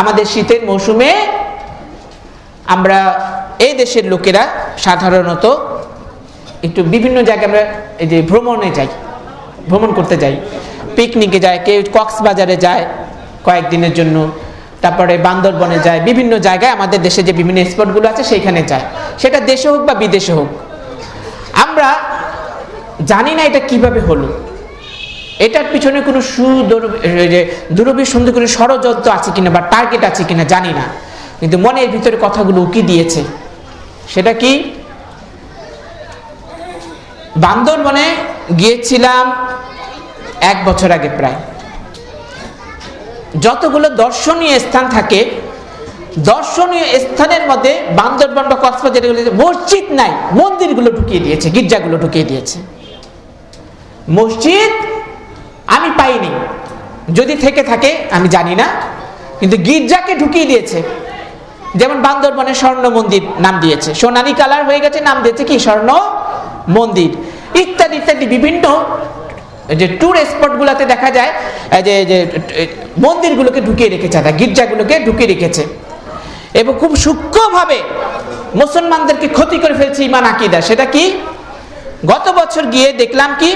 আমাদের শীতের মৌসুমে আমরা এই দেশের লোকেরা সাধারণত একটু বিভিন্ন জায়গায় আমরা এই যে ভ্রমণ করতে যাই, পিকনিকে যায়, কেউ কক্সবাজারে যায় কয়েকদিনের জন্য, তারপরে বান্দরবনে যায়, বিভিন্ন জায়গায় আমাদের দেশে যে বিভিন্ন স্পটগুলো আছে সেইখানে যায়, সেটা দেশে হোক বা বিদেশে হোক। আমরা জানি না এটা কিভাবে হলো, এটার পিছনে কোনো দুরবি সুন্দর করে ষড়যন্ত্র আছে কিনা বা টার্গেট আছে কিনা জানি না, কিন্তু মনের ভিতরে কথাগুলো উকি দিয়েছে। সেটা কি, বান্দরবনে গিয়েছিলাম 1 বছর আগে প্রায়। যতগুলো দর্শনীয় স্থান থাকে, দর্শনীয় স্থানের মধ্যে বান্দরবন বা কক্সবাজার মসজিদ নাই, মন্দিরগুলো ঢুকিয়ে দিয়েছে, গির্জাগুলো ঢুকিয়ে দিয়েছে। মসজিদ আমি পাইনি, যদি থেকে থাকে আমি জানি না, কিন্তু গির্জাকে ঢুকিয়ে দিয়েছে। যেমন বান্দরবনে স্বর্ণ মন্দির নাম দিয়েছে, সোনালী কালার হয়ে গেছে, নাম দিয়েছে কি স্বর্ণ মন্দির, ইত্যাদি ইত্যাদি। বিভিন্ন যে ট্যুর স্পটগুলোতে দেখা যায় যে মন্দিরগুলোকে ঢুকিয়ে রেখেছে, গির্জাগুলোকে ঢুকিয়ে রেখেছে, এবং খুব সূক্ষ্মভাবে মুসলমানদেরকে ক্ষতি করে ফেলছে ঈমান আকীদা। সেটা কি, গত বছর গিয়ে দেখলাম কি,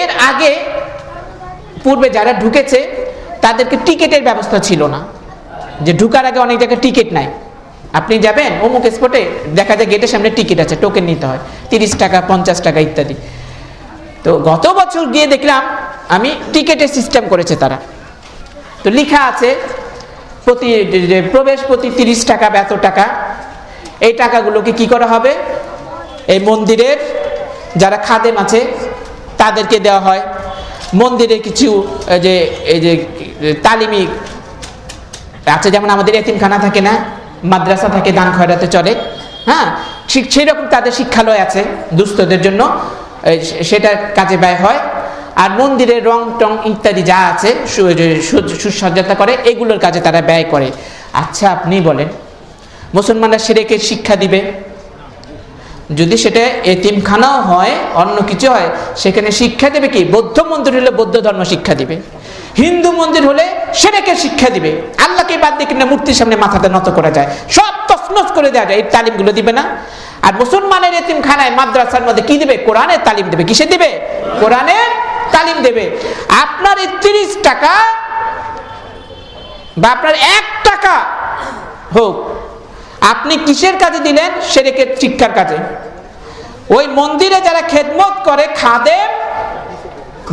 এর আগে পূর্বে যারা ঢুকেছে তাদেরকে টিকিটের ব্যবস্থা ছিল না, যে ঢুকার আগে অনেক জায়গায় টিকিট নাই। আপনি যাবেন অমুক স্পটে, দেখা যায় গেটের সামনে টিকিট আছে, টোকেন নিতে হয় 30 টাকা 50 টাকা ইত্যাদি। তো গত বছর গিয়ে দেখলাম আমি টিকিটের সিস্টেম করেছে তারা, তো লেখা আছে প্রবেশ প্রতি 30 টাকা বা এত টাকা। এই টাকাগুলোকে কি করা হবে, এই মন্দিরের যারা খাদেম আছে তাদেরকে দেওয়া হয়। মন্দিরে কিছু এই যে তালিমি আছে, যেমন আমাদের এতিমখানা থাকে না, মাদ্রাসা থাকে, দান খয়রাতে চলে, হ্যাঁ, ঠিক সেই রকম তাদের শিক্ষালয় আছে দুস্থদের জন্য, সেটার কাজে ব্যয় হয়। আর মন্দিরের রং টং ইত্যাদি যা আছে সুসজ্জতা করে, এগুলোর কাজে তারা ব্যয় করে। আচ্ছা আপনি বলেন, মুসলমানরা শিরকের শিক্ষা দিবে, যদি সেটা এতিমখানাও হয় অন্য কিছু হয়, সেখানে শিক্ষা দেবে কি, বৌদ্ধ মন্দির হলে বৌদ্ধ ধর্ম শিক্ষা দিবে, হিন্দু মন্দির হলে শিরকের শিক্ষা দিবে, আল্লাহকে বাদ দিয়ে কিনা মূর্তির সামনে মাথাটা নত করা যায়, সব তছনছ করে দেওয়া যায়, এই তালিমগুলো দিবে না। আর মুসলমানের এতিমখানায় মাদ্রাসার মধ্যে কি দিবে, কোরআনের তালিম দেবে। কিসে দিবে, কোরআনের তালিম দেবে। আপনার 30 টাকা বা আপনার 1 টাকা হোক, আপনি কিসের কাজে দিলেন, শিরকের শিক্ষার কাজে। ওই মন্দিরে যারা খেদমত করে খাদেম,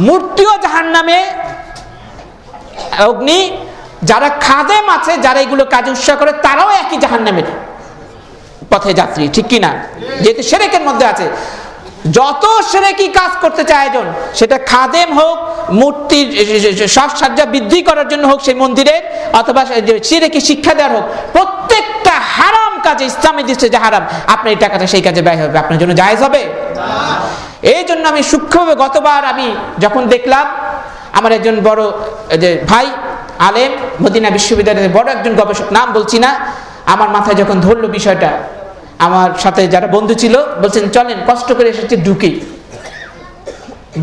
মূর্তিও জাহান্নামে অগ্নি, যারা খাদেম আছে যারা এগুলো কাজে উৎসাহ করে তারাও একই জাহান্নামের পথে যাত্রী, ঠিক কিনা, যেহেতু শিরকের মধ্যে আছে। যত শিরকি কাজ করতে চায় একজন, সেটা খাদেম হোক, মূর্তির সাজসজ্জা বৃদ্ধি করার জন্য হোক সেই মন্দিরের, অথবা শিরকি শিক্ষা দেওয়ার হোক, প্রত্যেকটা হারাম কাজে ইসলামে দিচ্ছে যে হারাম, আপনার এই টাকাটা সেই কাজে ব্যয় হবে, আপনার জন্য জায়েজ হবে। এই জন্য আমি সূক্ষ্মভাবে গতবার আমি যখন দেখলাম, আমার একজন বড় যে ভাই আলেম, মদিনা বিশ্ববিদ্যালয়ের বড় একজন গবেষক, নাম বলছি না, আমার মাথায় যখন ধরলো বিষয়টা, আমার সাথে যারা বন্ধু ছিল বলছেন চলেন কষ্ট করে এসেছে ঢুকি।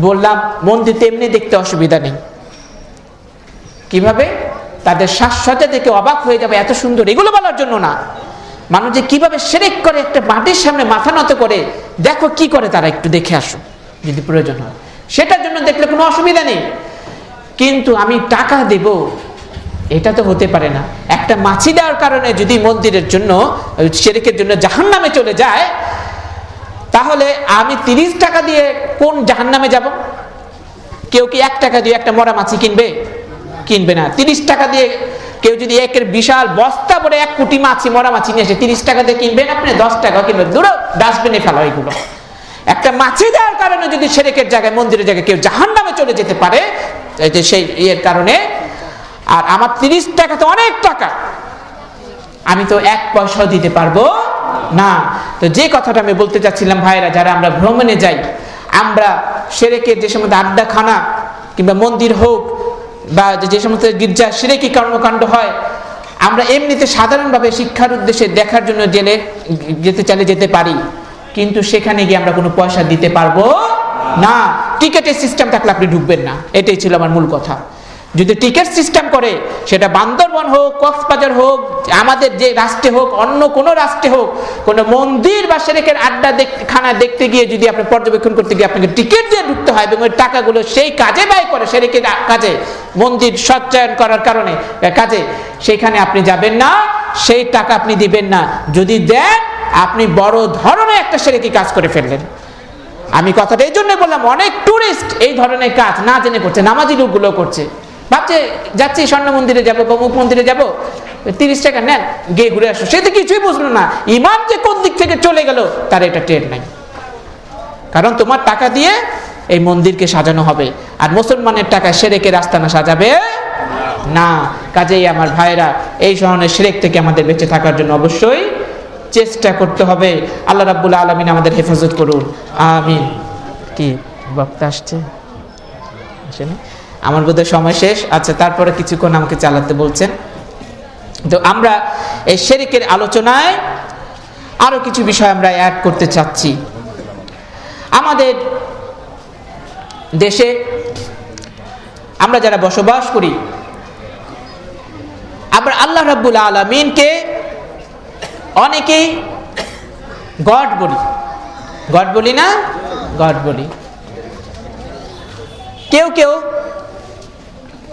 বললাম মন্দির তেমনি দেখতে অসুবিধা নেই, কিভাবে তাদের সাজসজ্জা দেখে অবাক হয়ে যাবে, এত সুন্দর। এগুলো বলার জন্য না, মানুষ যে কিভাবে শিরক করে, একটা মাটির সামনে মাথা নত করে, দেখো কি করে তারা, একটু দেখে আসো যদি প্রয়োজন হয়, সেটার জন্য দেখলে কোনো অসুবিধা নেই। কিন্তু আমি টাকা দেব, এটা তো হতে পারে না। একটা মাছি দেওয়ার কারণে যদি মন্দিরের জন্য, শিরকের জন্য জাহান্নামে চলে যায়, তাহলে আমি 30 টাকা দিয়ে কোন জাহান্নামে যাব? কেউ কি 1 টাকা দিয়ে একটা মরা মাছি কিনবে না। 30 টাকা দিয়ে কেউ যদি একের বিশাল বস্তা ভরে 1 কোটি মাছি, মরা মাছি নিয়ে এসে 30 টাকা দিয়ে কিনবেন আপনি, 10 টাকা কিনবেন, দূরে ডাস্টবিনে ফেলা এগুলো। একটা মাছি দেওয়ার কারণে যদি শিরকের জায়গায়, মন্দিরের জায়গায় কেউ জাহান্নামে চলে যেতে পারে, সেই এর কারণে, আর আমার 30 টাকা তো অনেক টাকা, আমি তো 1 পয়সাও দিতে পারবো না। তো যে কথাটা আমি বলতে চাচ্ছিলাম, ভাইরা যারা আমরা ভ্রমণে যাই, আমরা শিরকের যে সমস্ত আড্ডাখানা কিংবা মন্দির হোক বা যে সমস্ত গির্জা শিরকি কর্মকাণ্ড হয়, আমরা এমনিতে সাধারণভাবে শিক্ষার উদ্দেশ্যে দেখার জন্য যেতে চাইলে যেতে পারি, কিন্তু সেখানে গিয়ে আমরা কোনো পয়সা দিতে পারবো না। টিকেটের সিস্টেম থাকলে আপনি ঢুকবেন না, এটাই ছিল আমার মূল কথা। যদি টিকিট সিস্টেম করে, সেটা বান্দরবন হোক, কক্সবাজার হোক, আমাদের যে রাষ্ট্রে হোক, অন্য কোনো রাষ্ট্রে হোক, কোনো মন্দির বা সেরেকের আড্ডা খানা দেখতে গিয়ে যদি আপনি পর্যবেক্ষণ করতে গিয়ে আপনাকে টিকিট দিয়ে ঢুকতে হয় এবং ওই টাকাগুলো সেই কাজে ব্যয় করে, সেরেকের কাজে, মন্দির সজ্জায়ন করার কারণে কাজে, সেইখানে আপনি যাবেন না, সেই টাকা আপনি দিবেন না। যদি দেন, আপনি বড় ধরনের একটা সেরেকি কাজ করে ফেললেন। আমি কথাটা এই জন্য বললাম, অনেক টুরিস্ট এই ধরনের কাজ না জেনে করছে, নামাজি লোকগুলো করছে, ভাবছে যাচ্ছি স্বর্ণ মন্দিরে যাবো বা মুখ মন্দিরে যাবো, 30 টাকা নেন, গিয়ে ঘুরে আসো। সে তো কিছুই বুঝলো না ইমাম যে কোন দিক থেকে চলে গেল তার এটা টের নাই। কারণ তোমার টাকা দিয়ে এই মন্দিরকে সাজানো হবে, আর মুসলমানের টাকা সেরেকের আস্তানা সাজাবে না। কাজেই আমার ভাইরা, এই ধরনের শিরক থেকে আমাদের বেঁচে থাকার জন্য অবশ্যই চেষ্টা করতে হবে। আল্লাহ রাব্বুল আলামিন আমাদের হেফাজত করুন, আমিন। কি বক্তা আসছে? আসেনি? আমার বোধহয় সময় শেষ। আচ্ছা, তারপরে কিছুক্ষণ আমাকে চালাতে বলছেন। তো আমরা এই শিরকের আলোচনায় আরো কিছু বিষয় আমরা অ্যাড করতে চাচ্ছি। আমাদের দেশে আমরা যারা বসবাস করি, আমরা আল্লাহ রাব্বুল আলামিনকে অনেকেই গড বলি। গড বলি না? গড বলি। কেউ কেউ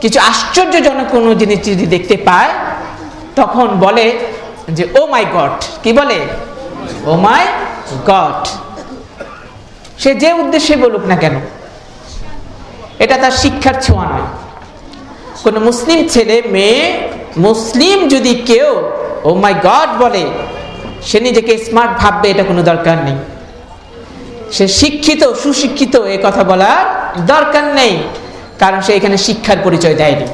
কিছু আশ্চর্যজনক কোনো জিনিস যদি দেখতে পায়, তখন বলে যে ও মাই গড। কি বলে? ও মাই গড। সে যে উদ্দেশ্যে বলুক না কেন, এটা তার শিক্ষার ছোঁয়া নয়। কোনো মুসলিম ছেলে মেয়ে, মুসলিম যদি কেউ ও মাই গড বলে, সে নিজেকে স্মার্ট ভাববে, এটা কোনো দরকার নেই। সে শিক্ষিত, সুশিক্ষিত, এ কথা বলার দরকার নেই, কারণ সে এখানে শিক্ষার পরিচয় দেয়নি।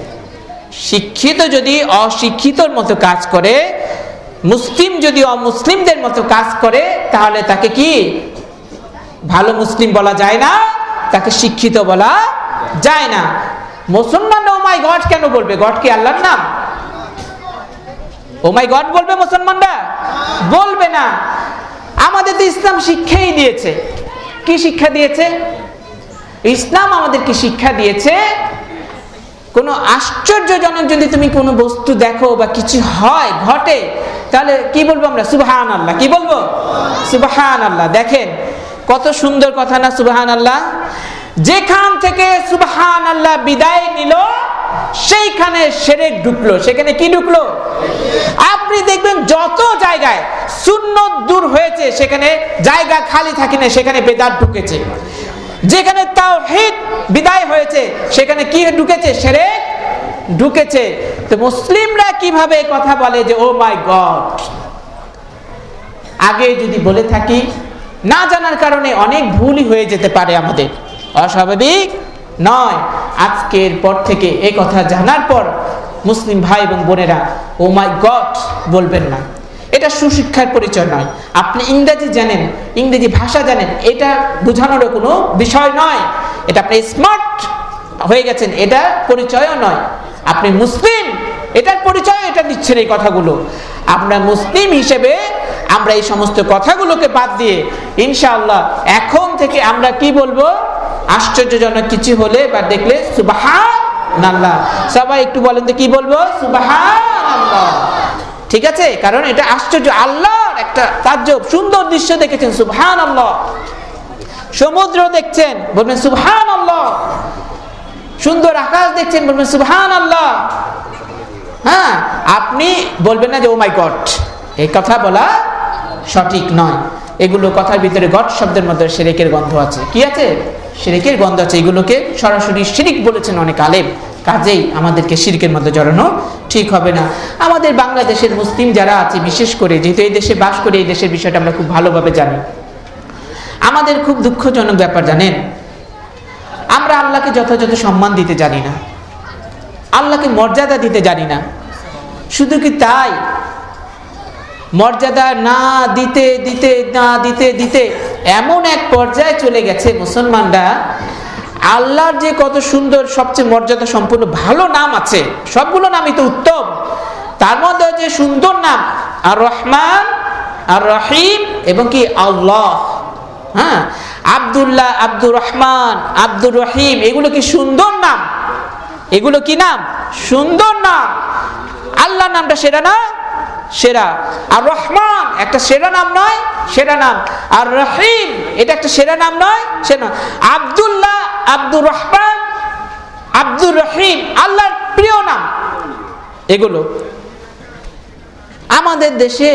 শিক্ষিত যদি অশিক্ষিতর মতো কাজ করে, মুসলিম যদি অমুসলিমদের মতো কাজ করে, তাহলে তাকে কি ভালো মুসলিম বলা যায় না, তাকে শিক্ষিত বলা যায় না। মুসলমান ও মাই গড কেন বলবে? গড কি আল্লাহর নাম? ও মাই গড বলবে মুসলমানরা? বলবে না। আমাদের তো ইসলাম শিক্ষাই দিয়েছে। কি শিক্ষা দিয়েছে? ইসলাম আমাদেরকে শিক্ষা দিয়েছে, কোনো আশ্চর্যজনক যদি তুমি কোনো বস্তু দেখো বা কিছু হয়, ঘটে, তাহলে কি বলবো আমরা? সুবহানাল্লাহ। কি বলবো? সুবহানাল্লাহ। দেখেন কত সুন্দর কথা না সুবহানাল্লাহ। যেখান থেকে সুবহানাল্লাহ বিদায় নিল, সেইখানে শিরক ঢুকলো। সেখানে কি ঢুকলো? আপনি দেখবেন যত জায়গায় সুন্নত দূর হয়েছে, সেখানে জায়গা খালি থাকে না, সেখানে বেদাত ঢুকেছে। যেখানে তাওহীদ বিদায় হয়েছে, সেখানে কি ঢুকেছে? শিরক ঢুকেছে। তো মুসলিমরা কিভাবে কথা বলে যে ও মাই গড? আগে যদি বলে থাকি, না জানার কারণে অনেক ভুলই হয়ে যেতে পারে আমাদের, অস্বাভাবিক নয়। আজকের পর থেকে এই কথা জানার পর মুসলিম ভাই এবং বোনেরা ও মাই গড বলবেন না। এটা সুশিক্ষার পরিচয় নয়। আপনি ইংরেজি জানেন, ইংরেজি ভাষা জানেন, এটা বোঝানোর কোনো বিষয় নয়। এটা আপনি স্মার্ট হয়ে গেছেন, এটা পরিচয়ও নয়। আপনি মুসলিম, এটার পরিচয় এটা দিচ্ছেন এই কথাগুলো। আমরা মুসলিম হিসেবে আমরা এই সমস্ত কথাগুলোকে বাদ দিয়ে ইনশাআল্লাহ এখন থেকে আমরা কি বলবো? আশ্চর্যজনক কিছু হলে বা দেখলে সুবহানাল্লাহ। সবাই একটু বলেন তো কি বলবো? সুবহানাল্লাহ। ঠিক আছে? কারণ এটা আশ্চর্য, আল্লাহর একটা তাজ্জব। সুন্দর দৃশ্য দেখেছেন, সুবহানাল্লাহ। সমুদ্র দেখছেন, বলবেন সুবহানাল্লাহ। সুন্দর আকাশ দেখছেন, বলবেন সুবহানাল্লাহ। হ্যাঁ, আপনি বলবেন না যে ও মাই গড। এই কথা বলা সঠিক নয়। এগুলো কথার ভিতরে গড শব্দের মধ্যে শিরকের গন্ধ আছে। কি আছে? শিরকের গন্ধ আছে। এগুলোকে সরাসরি শিরক বলেছেন অনেক আলেম। কাজেই আমাদেরকে শিরকের মধ্যে জড়ানো ঠিক হবে না। আমাদের বাংলাদেশের মুসলিম যারা আছে, বিশেষ করে যেহেতু এই দেশে বাস করে, এই দেশের বিষয়টা আমরা খুব ভালোভাবে জানি। আমাদের খুব দুঃখজনক ব্যাপার জানেন, আমরা আল্লাহকে যথাযথ সম্মান দিতে জানি না, আল্লাহকে মর্যাদা দিতে জানি না। শুধু কি তাই, মর্যাদা না দিতে দিতে এমন এক পর্যায়ে চলে গেছে মুসলমানরা, আল্লাহর যে কত সুন্দর সবচেয়ে মর্যাদা সম্পূর্ণ ভালো নাম আছে, সবগুলো নামই তো উত্তম, তার মধ্যে যে সুন্দর নাম আর রহমান, আর রহিম এবং কি আল্লাহ। হ্যাঁ, আব্দুল্লাহ, আব্দুর রহমান, আব্দুর রহিম, এগুলো কি সুন্দর নাম? এগুলো কি নাম? সুন্দর নাম। আল্লাহর নামটা সেরা না? সেরা। আর রহমান একটা সেরা নাম নয়? সেরা নাম। আর রহিম এটা একটা সেরা নাম নয়? সেরা। আব্দুল্লাহ, আব্দুর রহমান, আব্দুর রহিম আল্লাহর প্রিয় নাম। এগুলো আমাদের দেশে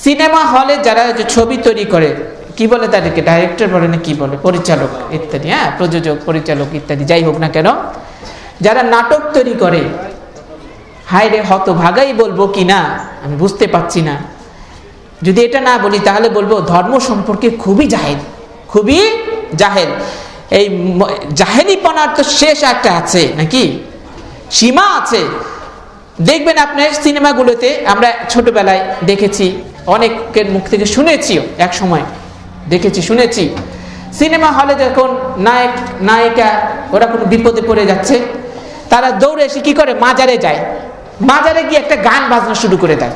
সিনেমা হলে যারা ছবি তৈরি করে, কি বলে তাদেরকে? ডাইরেক্টর বলে না কি বলে? পরিচালক ইত্যাদি, হ্যাঁ, প্রযোজক, পরিচালক ইত্যাদি, যাই হোক না কেন, যারা নাটক তৈরি করে, হায় রে হতভাগাই বলবো কিনা আমি বুঝতে পারছি না। যদি এটা না বলি তাহলে বলবো ধর্ম সম্পর্কে খুবই জাহেল, খুবই জাহেল। এই জাহেলিপনার তো শেষ একটা আছে নাকি, সীমা আছে। দেখবেন আপনার সিনেমাগুলোতে, আমরা ছোটবেলায় দেখেছি, অনেকের মুখ থেকে শুনেছিও, এক সময় দেখেছি, শুনেছি, সিনেমা হলে যখন নায়ক নায়িকা ওরা কোনো বিপদে পড়ে যাচ্ছে, তারা দৌড়ে এসে কি করে? মাজারে যায়। মাজারে গিয়ে একটা গান বাজনা শুরু করে দেয়,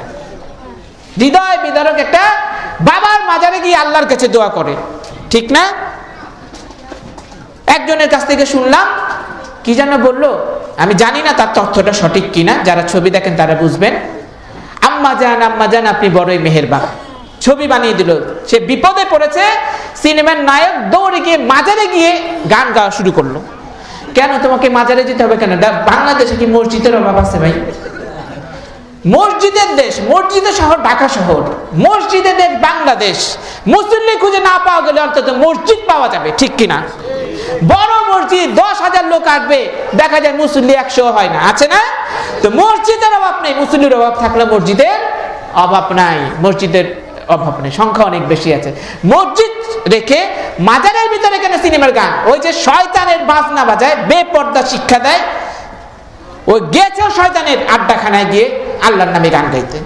হৃদয় বিদারক একটা। বাবার মাজারে গিয়ে আল্লাহর কাছে দোয়া করে, ঠিক না? একজনের কাছ থেকে শুনলাম, কি যেন বললো, আমি জানি না তার তথ্যটা সঠিক কিনা, যারা ছবি দেখেন তারা বুঝবেন। আম্মা জান আপনি বড়ই মেহেরবান, ছবি বানিয়ে দিল। সে বিপদে পড়েছে, সিনেমার নায়ক দৌড়ে গিয়ে মাজারে গিয়ে গান গাওয়া শুরু করলো। কেন তোমাকে মাজারে যেতে হবে কেন? বাংলাদেশে কি মসজিদের অভাব আছে ভাই? মসজিদের দেশ, মসজিদের শহর ঢাকা শহর, মসজিদের দেশ বাংলাদেশ। মুসল্লি খুঁজে না পাওয়া গেলে অন্তত মসজিদ পাওয়া যাবে, ঠিক কিনা? বড় মসজিদ 10,000 লোক আসবে, দেখা যায় মুসল্লি 100 হয় না, আছে না? তো মসজিদের অভাব নেই, মুসল্লির অভাব থাকলে মসজিদের অভাব নাই, মসজিদের অভাব নেই, সংখ্যা অনেক বেশি আছে। মসজিদ রেখে মাজারের ভিতরে কেন সিনেমার গান? ওই যে শয়তানের বাজনা বাজায়, বেপর্দা শিক্ষা দেয়, ওই গেছে শয়তানের আড্ডাখানায় গিয়ে আল্লাহর নামে গান গাইতে।